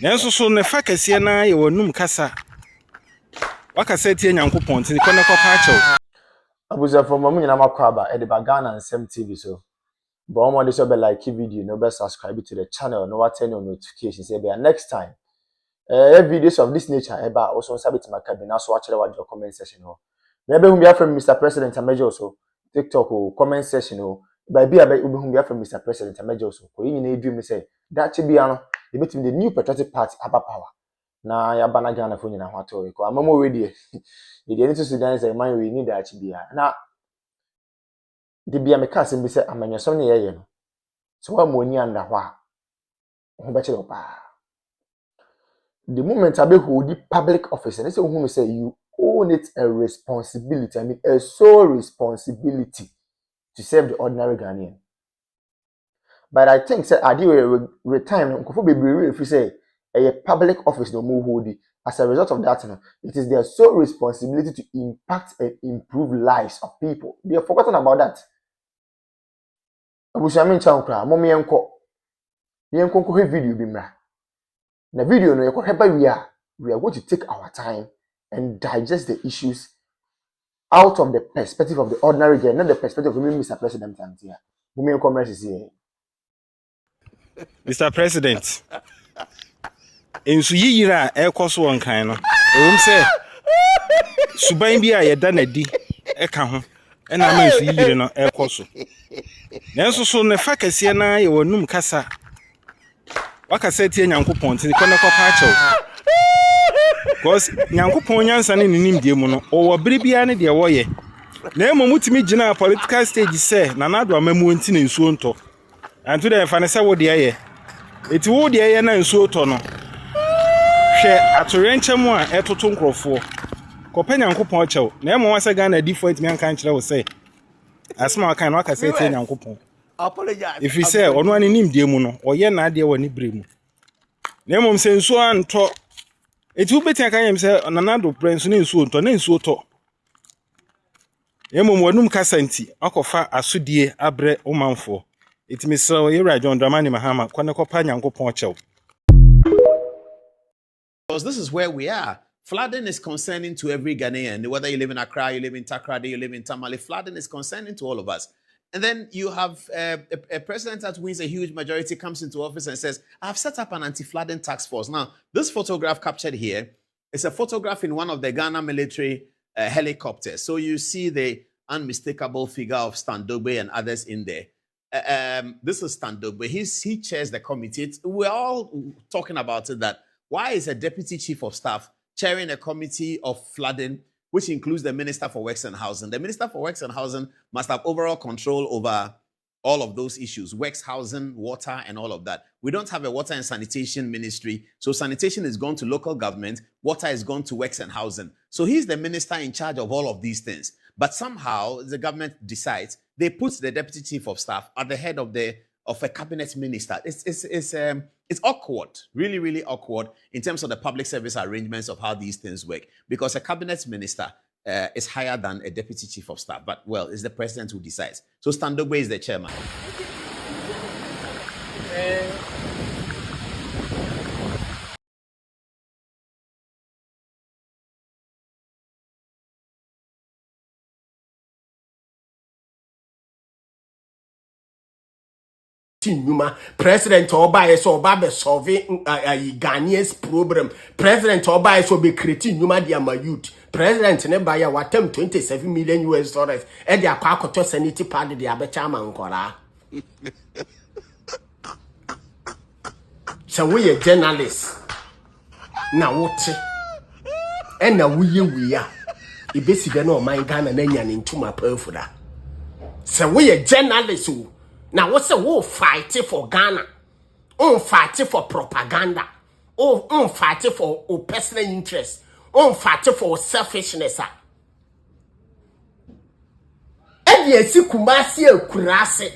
Nanso so ne fa kese na ye wonum kasa. Wakasa tie Nyankopɔn ti ko ne ko pa achew. Abuza from mamu nyina makwaba e de Ghana and Asem TV so. But omo dey so be like video, no be subscribe to the channel, no what turn on notifications say be next time. Videos of this nature eba also sabit makabi na so watch the comment section ho. Maybe whom be from Mr. President Amejo so TikTok or comment section ho. By be whom be from Mr. President Amejo so. Ko yin na dream say that chi bia no e betim the new patriotic party aba power. Na ya bana Ghana fo nyina ho ato ko amamo we dey. The need to Sudan say man we need that chi bia. Na the bia me ka sem be say amanyasom ne ye no. So wa mo ni anda ho a ho be chiro pa. The moment I be hold the public office, and say who say you own it a responsibility. I mean a sole responsibility to serve the ordinary Ghanaian. But I think say I do retirement. Nkofo bebree if you say a public office no more hold it. As a result of that, it is their sole responsibility to impact and improve lives of people. They have forgotten about that. Abushami chankra, momi enko. Yenko ko video bi mra. Na video no we are going to take our time and digest the issues out of the perspective of the ordinary guy, not the perspective of Mr. President here. Mr. President. Ensu yiyira ekoso wonkan no. Ewum se suban bi a yeda na di eka ho. Ena ma ensu yiyire no ekoso. Nanso so ne fa kese na ye wonum kasa. Wakasa tie Nyankopɔn ti ko ne ko pa achew. Because Nyankopɔn nyansa ne nim die mu no owo bere bia ne de wo ye. Na emo mutimi gina political stage say na nado amamu nti na nsuo nto. Anto de fa ne se wo de ye. Eti wo de ye na nsuo to no. Hwe atorenchem a etoto nkrofo. Kopa Nyankopɔn achew. Na emo wasa Ghana different me anka nkyere wo say. Asma kan no wakasa tie Nyankopɔn. Apologize. If you say ono ani nim die mu no oye na ade woni bre mu na mom se nso anto eti wo betia kan yem se nanado prince ne nso nto na nso to mom wanum kasanti akofa asodie abre omanfo eti misra Y0uth Prez.Mahama kwane kopa Nyankopon chew. Because this is where we are. Flooding is concerning to every Ghanaian, whether you live in Accra, you live in Takrady, you live in Tamale. Flooding is concerning to all of us. And then you have a president that wins a huge majority, comes into office and says, I've set up an anti-flooding task force. Now, this photograph captured here is a photograph in one of the Ghana military helicopters. So you see the unmistakable figure of Standogbe and others in there. This is Standogbe. He chairs the committee. We're all talking about it, that why is a deputy chief of staff chairing a committee of flooding, which includes the Minister for Works and Housing. The Minister for Works and Housing must have overall control over all of those issues, works, housing, water, and all of that. We don't have a water and sanitation ministry, so sanitation is gone to local government, water is gone to works and housing. So he's the minister in charge of all of these things. But somehow the government decides they put the deputy chief of staff at the head of a cabinet minister. It's awkward, really, really awkward in terms of the public service arrangements of how these things work, because a cabinet minister is higher than a deputy chief of staff. But, well, it's the president who decides. So Standogbe is the chairman. President Oba so Oba solving Ghanaians problem. President Oba so be creating Numa dia Y0uth. President ne buy watem $27 million US. E dia kwa akoto sanity party dia be chama nkora. So we a journalist. Na wote. E na we ya. Ibesiga no man Ghana na nya ne ntuma pafura. So we a journalist. Now, what's the war fight for Ghana? Fight for propaganda. Fight for personal interest. Fight for selfishness. And yes, Kumasi Kurase.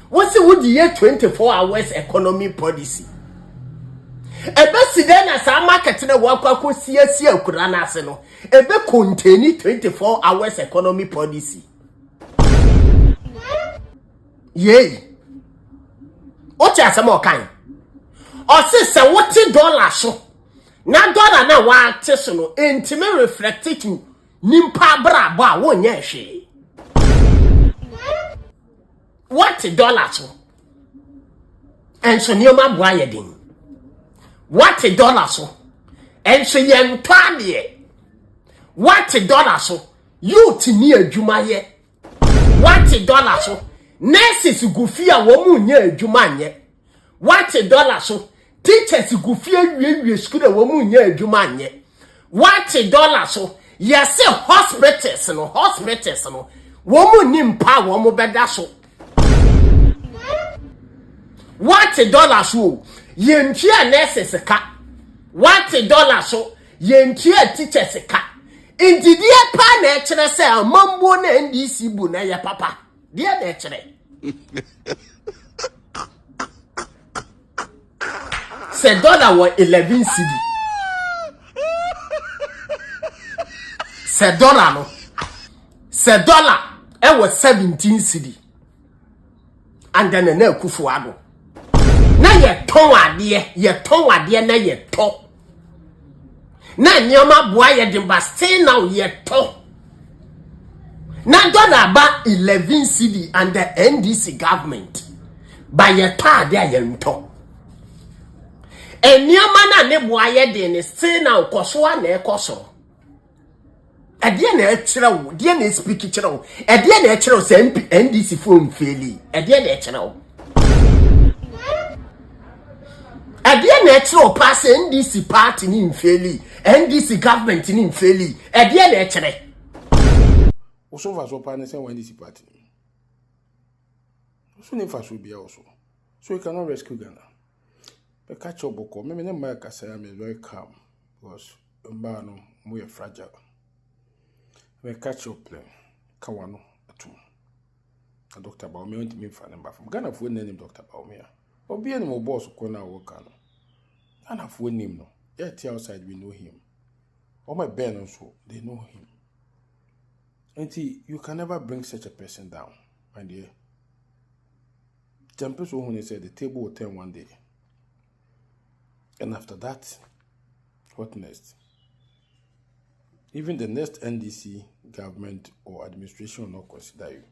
What's the wood year 24 hours economy policy? Ebe sidena sa market na wakwa siya kurana seno. Ebe contain 24 hours economy policy. Yay. Ocha asemo kan. or say $40 so. Na dollar na wa te so no intime reflect to nimpa bra ba wonye hwe. What $1 so? Enso nioma boa yedin. What $1 so? Enso ye ntwa de. What $1 so? Youth ni adwuma ye. What $1 so? Nurses gufia wo mu nya adwuma nye. What $1 so? Teachers gufia wie school wo mu nya adwuma nye. What $1 so? Yes hospitals no wo mu nimpa wo mu beda so. What $1 so? Yentua nurses ka. What $1 so? Yentua teachers ka. Indidie pa na ekere se amambo na NDC bu na ya papa. Die na ekere. Se dollar was 11 cedi. Se dollar no. Se dollar it was 17 cedi. And then na kufuado. Na ye ton ade na ye to. Na nyoma boa ye de ba still now ye to. Na dollar ba 11 cedi and the NDC government. By ye ta de ye nto. Enyoma na ne boa ye de ne still now koso na ekoso. Edie na ekire wo, die na speak kire wo. Edie na ekire wo se NDC phone faili. Edie na ekire wo. Edie na ekire wo pass NDC party ni mfeli. NDC government ni mfeli. Edie na ekire. Also va so pa ne say NDC party. So ne fa so bia also. So you cannot rescue Ghana. But catch up boko. Me na my kasa am very calm because mba no mo ye fragile. We catch up plan. Kawano atum. A Dr. Baumia went to me for number from Ghana for name Dr. Baumia. Or be any more boss who corner work. Ghana for name no. Yet outside we know him. All my band also they know him. And you can never bring such a person down, my dear. Tempest when he said the table will turn one day. And after that, what next? Even the next NDC government or administration will not consider you.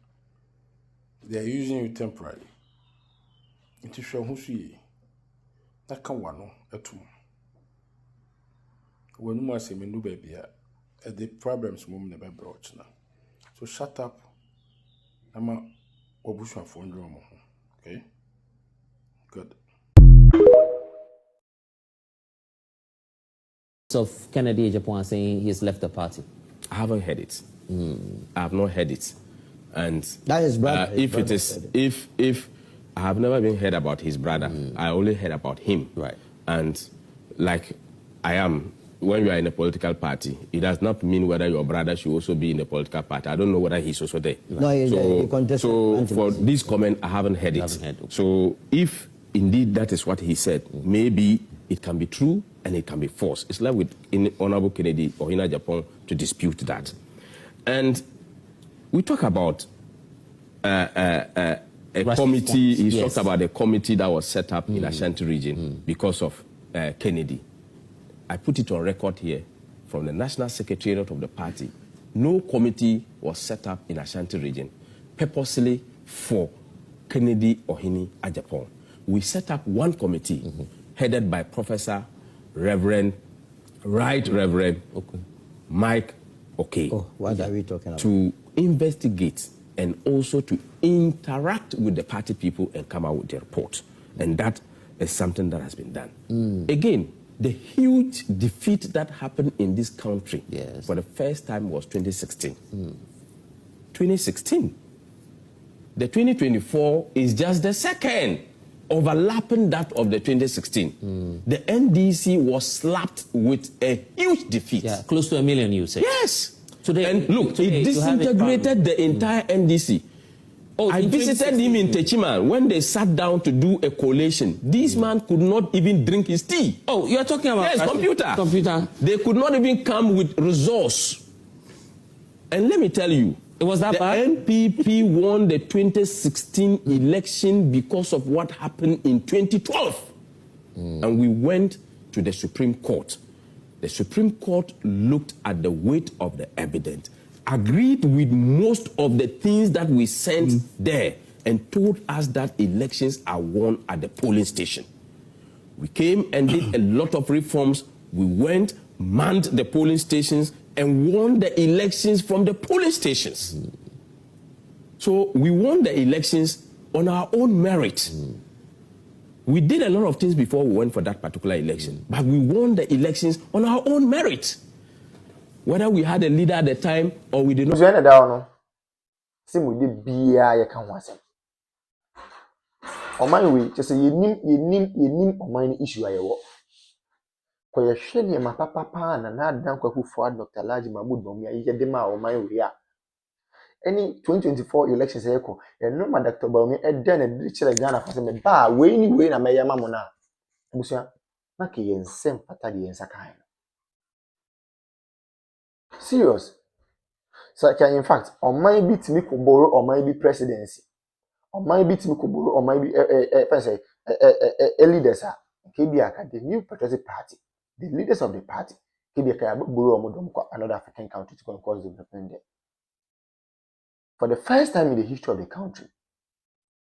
They are using you temporarily. It is show who see that can one etum. When you must say me no baby, the problems mum never brought now. So shut up. I'm a obusha for Fr0m. Okay? Good. Of Kennedy Japan saying he's left the party. I haven't heard it. I have not heard it. And that is brother. If I have never been heard about his brother, I only heard about him. Right. And like I am, when you are in a political party, it does not mean whether your brother should also be in a political party. I don't know whether he's also there. No, so for this comment, I haven't heard it. So if indeed that is what he said, maybe it can be true and it can be false. It's left with Honorable Kennedy or Hina Japan to dispute that. And we talk about a committee. He talked about a committee that was set up in Ashanti region because of Kennedy. I put it on record here from the National Secretariat of the party. No committee was set up in Ashanti region purposely for Kennedy or Hini Ajapong. We set up one committee headed by Professor Reverend Mike Okay. Oh, what are we talking about? To investigate and also to interact with the party people and come out with a report. And that is something that has been done. Again, the huge defeat that happened in this country for the first time was 2016. 2016. The 2024 is just the second, overlapping that of the 2016. The NDC was slapped with a huge defeat. Yeah, close to 1 million, you say. Yes. And look, it disintegrated the entire NDC. I visited him in Techiman when they sat down to do a collation. This man could not even drink his tea. Oh, you are talking about computer. They could not even come with resource. And let me tell you, it was that bad? NPP won the 2016 election because of what happened in 2012. And we went to the Supreme Court. The Supreme Court looked at the weight of the evidence, agreed with most of the things that we sent there, and told us that elections are won at the polling station. We came and did a lot of reforms. We went, manned the polling stations, and won the elections from the polling stations. So we won the elections on our own merit. We did a lot of things before we went for that particular election, but we won the elections on our own merit. Whether we had a leader at the time or we did not. Just say you nim issue ayewo. Ko ye hwe ne ma papa na dan kwaku fo Dr. Laji Mahmood Bawumia ye de ma oman we a. Any 2024 elections eko, no ma Dr. Bawumia e den na chere Ghana for say me ba we ni we na me yama mo na. Abusia na ke ye nsem pata de yensa kan. Serious. So in fact, oman bi timi ko borrow oman bi presidency. Oman bi timi ko borrow oman bi leaders are the new patriotic party, the leaders of the party, another African country to cause development there. For the first time in the history of the country,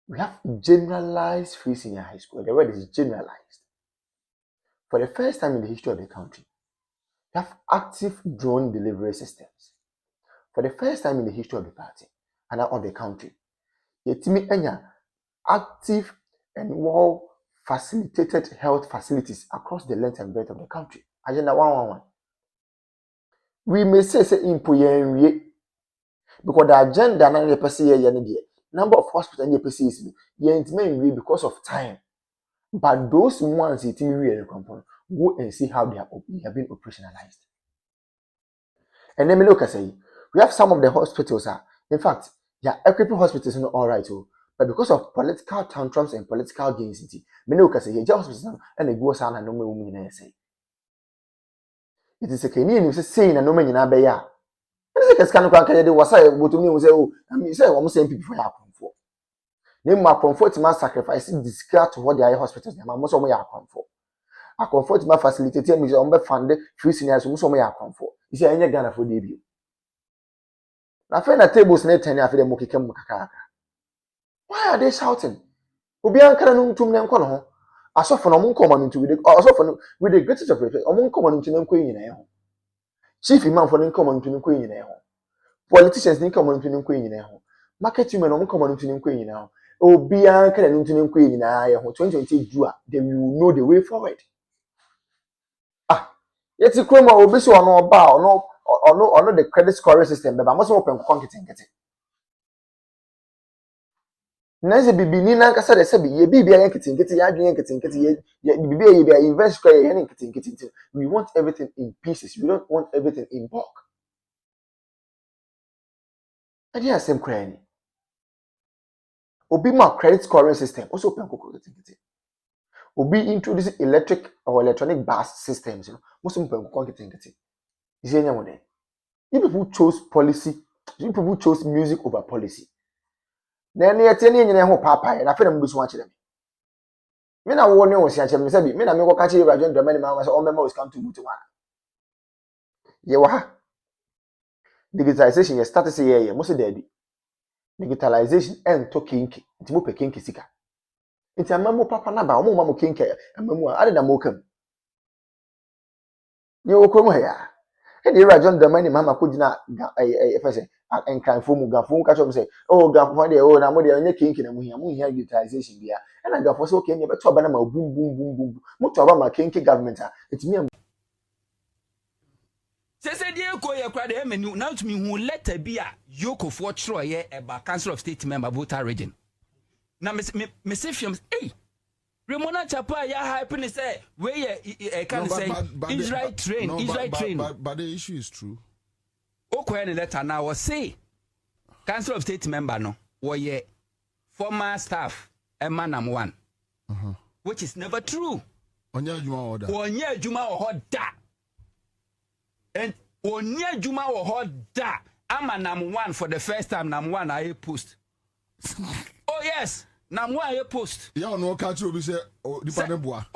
we have generalized free senior high school. The word is generalized. For the first time in the history of the country, we have active drone delivery systems. For the first time in the history of the party and of the country, active and well facilitated health facilities across the length and breadth of the country. Agenda 111. We may say impoyen because the agenda na the number of hospitals in the because of time. But those ones go and see how they have been operationalized. And then look, I say we have some of the hospitals in fact, equipping hospitals are not all right. But because of political tantrums and political gains, many can say, hospital and a go sound and no woman say. It is a Kenyan saying and no man in Abaya. It is a kind of country was I go to me and say, oh, I mean, say, almost same people for comfort. Name my comfort to my sacrificing discard to what the hospitals, most of my comfort. I comfort my facilitator, me on the funded free seniors, most of my comfort. You say, any Ghana for debut. I find a tables net and after the Mokika Mukaka. Why are they shouting? Obi ankara no ntum ne nkɔ no ho. Asofo no mo nkɔmɔ no ntu with the greatest of respect. Omo nkɔmɔ no ntu ne nkɔ nyina ho. Chief imam for ne nkɔmɔ no ntu ne nkɔ nyina ho. Politicians ne nkɔmɔ no ntu ne nkɔ nyina ho. Market women omo nkɔmɔ no ntu ne nkɔ nyina ho. Obi ankara no ntu ne nkɔ nyina ho. 2020 do then we will know the way forward. Yeti kroma obi so ono oba ono the credit scoring system be ba mo so open nkete. Nanze bibini na nkasa de se bi ye bibia yanketenkete ya adwen yanketenkete ye bibia ye bia invest kwa ye yanketenkete. We want everything in pieces. We don't want everything in bulk. Adi asem kwa ni obi ma credit scoring system also open yanketenkete. Obi introduce electric or electronic bus systems, most open yanketenkete. Is enya mo den. You people chose policy, you people chose music over policy. Then yet any in ho papa and I feel them so much them. Me na wo ne wo sia chem say bi me na me go catch you John Dramani ma say all members come to one. Ye wa ha. Digitalization ye start say ye mo say daddy. Digitalization and to kinki. Nti mo pe kinki sika. Nti amamu papa na ba mo ma mo kinki amamu a ade na mo kam. Ye wo krom ha ya. E dey John Dramani ma ko gina say and can form Gafon catch up say, oh, Gafon, oh, now they are kinking and we hear utilization there. And I got for so can you better banana boom, boom, boom, boom. Much about my kinky government. It's me. Say, dear, go your credit, and now to me who let a be a yoke of what Troy about Council of State member voter region. Now, Miss Films, eh? Ramona Chapa, ya happiness say, where I can say Israel train. But the issue is true. Okwe letter now was say Council of State member no ye former staff Emanam 1 which is never true. Onye juma or da and onye juma or da Amanam 1 for the first time Nam 1 I post. Oh yes, Nam 1 I post. Ya no catch you be say o dipane boa.